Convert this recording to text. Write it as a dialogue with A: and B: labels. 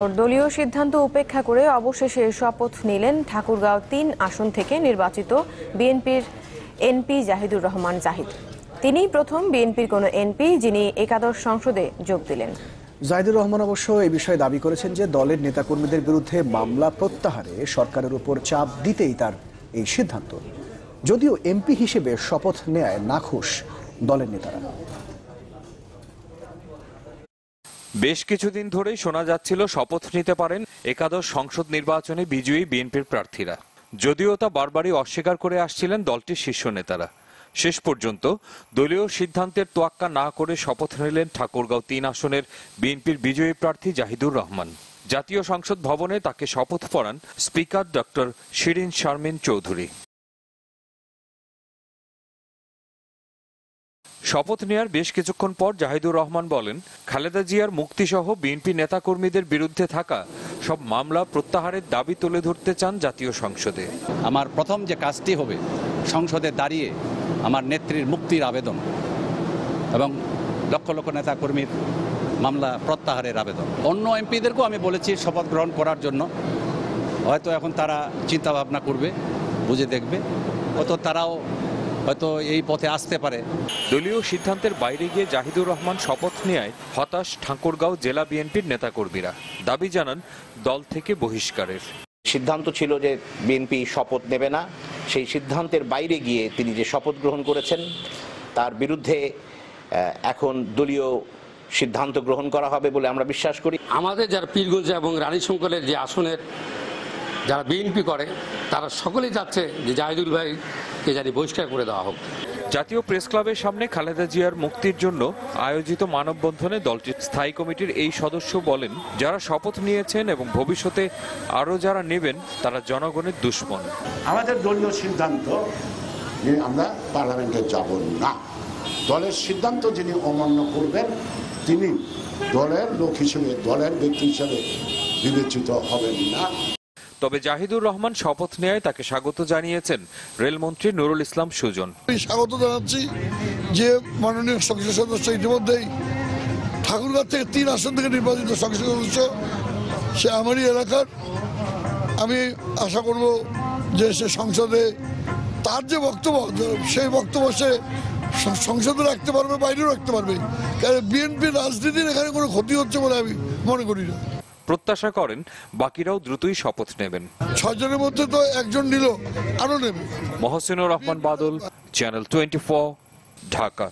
A: দলীয় সিদ্ধান্ত উপেক্ষা করে অবশেষে শপথ নিলেন ঠাকুরগাঁও ৩ আসন থেকে নির্বাচিত বিএনপির এমপি জাহিদুর রহমান জাহিদ। তিনিই প্রথম বিএনপির কোনো এমপি যিনি একাদশ সংসদে যোগ দিলেন।
B: জাহিদুর রহমান অবশ্য এই বিষয়ে দাবি করেছেন যে দলের নেতাকর্মীদের বিরুদ্ধে মামলা প্রত্যাহারে সরকারের উপর চাপ দিতেই তার এই সিদ্ধান্ত। যদিও এমপি হিসেবে শপথ নেয় নাখুশ দলের নেতারা।
C: বেশ কিছুদিন ধরেই শোনা যাচ্ছিল শপথ নিতে পারেন একাদশ সংসদ নির্বাচনে বিজয়ী বিএনপির প্রার্থীরা। যদিও তা বারবারই অস্বীকার করে আসছিলেন দলটির শীর্ষ নেতারা। শেষ পর্যন্ত দলীয় সিদ্ধান্তের তোয়াক্কা না করে শপথ নিলেন ঠাকুরগাঁও ৩ আসনের বিএনপির বিজয়ী প্রার্থী জাহিদুর রহমান। জাতীয় সংসদ ভবনে তাকে শপথ পড়ান স্পিকার ডক্টর শিরিন শারমিন চৌধুরী। শপথ নেয়ার বেশ কিছুক্ষণ পর জাহিদুর রহমান বলেন, খালেদা জিয়ার মুক্তিসহ বিএনপি নেতাকর্মীদের বিরুদ্ধে থাকা সব মামলা প্রত্যাহারের দাবি তুলে ধরতে চান জাতীয় সংসদে।
D: আমার প্রথম যে কাজটি হবে সংসদে দাঁড়িয়ে আমার নেত্রীর মুক্তির আবেদন এবং লক্ষ লক্ষ নেতাকর্মীর মামলা প্রত্যাহারের আবেদন। অন্য এমপিদেরকেও আমি বলেছি শপথ গ্রহণ করার জন্য। হয়তো এখন তারা চিন্তা ভাবনা করবে, বুঝে দেখবে, হয়তো তারাও হয়তো এই পথে আসতে পারে।
C: দলীয় সিদ্ধান্তের বাইরে গিয়ে জাহিদুর রহমান শপথ নেয় হতাশ ঠাকুরগাঁও জেলা বিএনপির নেতাকর্মীরা। দাবি জানান দল থেকে বহিষ্কারের
E: সিদ্ধান্ত ছিল যে বিএনপি শপথ নেবে না। সেই সিদ্ধান্তের বাইরে গিয়ে তিনি যে শপথ গ্রহণ করেছেন তার বিরুদ্ধে এখন দলীয় সিদ্ধান্ত গ্রহণ করা হবে বলে আমরা বিশ্বাস করি।
F: আমাদের যারা পীরগঞ্জ এবং রানীশঙ্করের যে আসনের যারা বিএনপি করে তারা সকলেই যাচ্ছে যে জাহিদুল ভাইকে জানি বহিষ্কার করে দেওয়া হোক।
C: জাতীয় প্রেস ক্লাবের সামনে খালেদা জিয়ার মুক্তির জন্য আয়োজিত মানববন্ধনে দলটির স্থায়ী কমিটির এই সদস্য বলেন, যারা শপথ নিয়েছেন এবং ভবিষ্যতে আরও যারা নেবেন তারা জনগণের দুশমন।
G: আমাদের দলীয় সিদ্ধান্ত যে আমরা পার্লামেন্টে যাব না। দলের সিদ্ধান্ত যিনি অমান্য করবেন তিনি দলের লোক হিসেবে, দলের ব্যক্তি হিসেবে বিবেচিত হবেন না।
C: তবে জাহিদুর রহমান শপথ নেয় তাকে স্বাগত জানিয়েছেন রেলমন্ত্রী নুরুল ইসলাম সুজন।
H: স্বাগত জানাচ্ছি যে মাননীয় সংসদ সদস্য ইতিমধ্যেই ঠাকুরগাঁও থেকে 3 আসন থেকে নির্বাচিত সংসদ সদস্য, সে আমারই এলাকার। আমি আশা করব যে সে সংসদে তার যে বক্তব্য সেই বক্তব্য সে সংসদে রাখতে পারবে, বাইরেও রাখতে পারবে। কারণ বিএনপির রাজনীতির এখানে কোনো ক্ষতি হচ্ছে বলে আমি মনে করি না।
C: প্রত্যাশা করেন বাকিরাও দ্রুতই শপথ নেবেন।
H: 6 জনের মধ্যে তো একজন নিল, আরো নেবে।
C: মহসিনুর রহমান বাদল, চ্যানেল 24, ঢাকা।